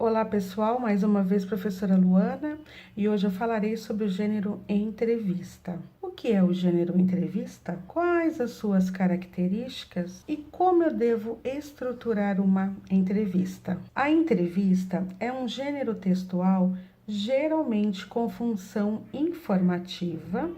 Olá pessoal, mais uma vez professora Luana e hoje eu falarei sobre o gênero entrevista. O que é o gênero entrevista? Quais as suas características e como eu devo estruturar uma entrevista? A entrevista é um gênero textual geralmente com função informativa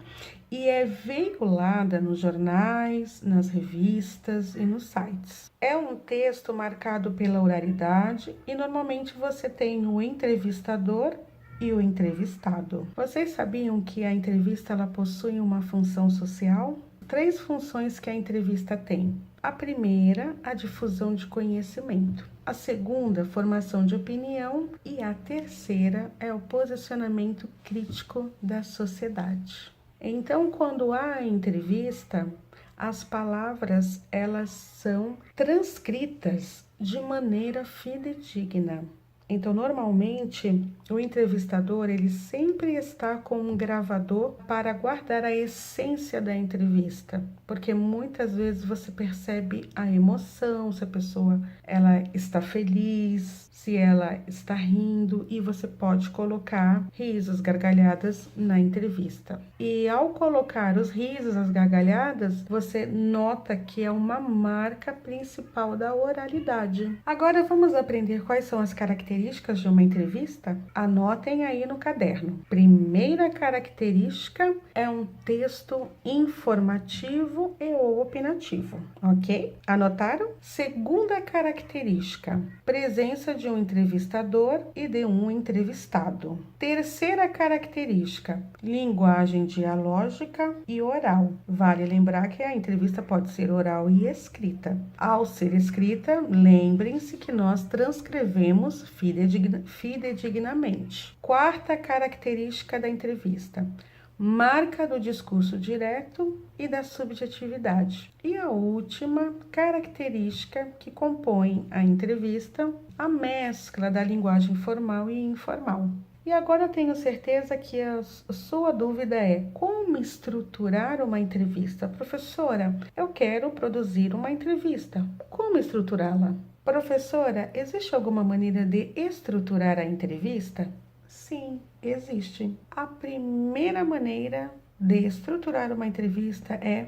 e é veiculada nos jornais, nas revistas e nos sites. É um texto marcado pela oralidade e normalmente você tem o entrevistador e o entrevistado. Vocês sabiam que a entrevista ela possui uma função social? 3 funções que a entrevista tem. A primeira, a difusão de conhecimento. A segunda, formação de opinião. E a terceira é o posicionamento crítico da sociedade. Então, quando há entrevista, as palavras elas são transcritas de maneira fidedigna. Então, normalmente, o entrevistador, ele sempre está com um gravador para guardar a essência da entrevista, porque muitas vezes você percebe a emoção, se a pessoa ela está feliz, se ela está rindo, e você pode colocar risos, gargalhadas na entrevista. E ao colocar os risos, as gargalhadas, você nota que é uma marca principal da oralidade. Agora vamos aprender quais são as características de uma entrevista? Anotem aí no caderno. Primeira característica é um texto informativo e ou opinativo, ok? Anotaram? Segunda característica, presença de um entrevistador e de um entrevistado. Terceira característica, linguagem dialógica e oral. Vale lembrar que a entrevista pode ser oral e escrita. Ao ser escrita, lembrem-se que nós transcrevemos fidedignamente. Quarta característica da entrevista, marca do discurso direto e da subjetividade. E a última característica que compõe a entrevista, a mescla da linguagem formal e informal. E agora eu tenho certeza que a sua dúvida é: como estruturar uma entrevista? Professora, eu quero produzir uma entrevista. Como estruturá-la? Professora, existe alguma maneira de estruturar a entrevista? Sim, existe. A primeira maneira de estruturar uma entrevista é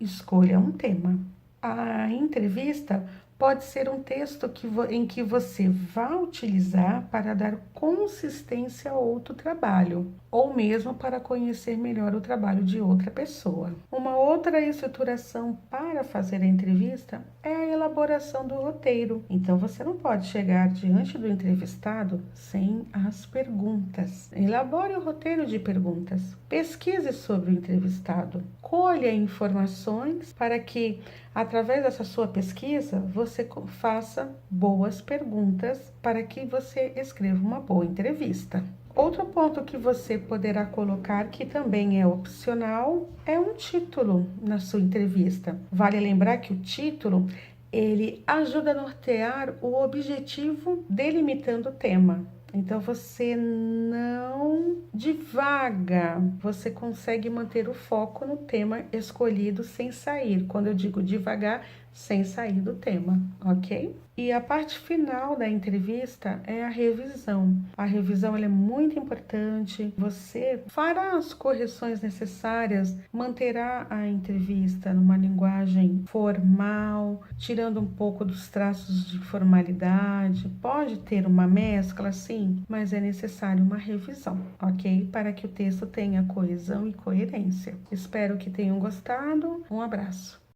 escolha um tema. A entrevista pode ser um texto em que você vai utilizar para dar consistência a outro trabalho, ou mesmo para conhecer melhor o trabalho de outra pessoa. Uma outra estruturação para fazer a entrevista é a elaboração do roteiro. Então, você não pode chegar diante do entrevistado sem as perguntas. Elabore o roteiro de perguntas. Pesquise sobre o entrevistado. Colha informações para que, através dessa sua pesquisa, você faça boas perguntas para que você escreva uma boa entrevista. Outro ponto que você poderá colocar, que também é opcional, é um título na sua entrevista. Vale lembrar que o título, ele ajuda a nortear o objetivo delimitando o tema. Então, você não divaga, você consegue manter o foco no tema escolhido sem sair. Quando eu digo devagar, sem sair do tema, ok? E a parte final da entrevista é a revisão. A revisão ela é muito importante. Você fará as correções necessárias, manterá a entrevista numa linguagem formal, tirando um pouco dos traços de formalidade. Pode ter uma mescla, sim, mas é necessário uma revisão, ok? Para que o texto tenha coesão e coerência. Espero que tenham gostado. Um abraço.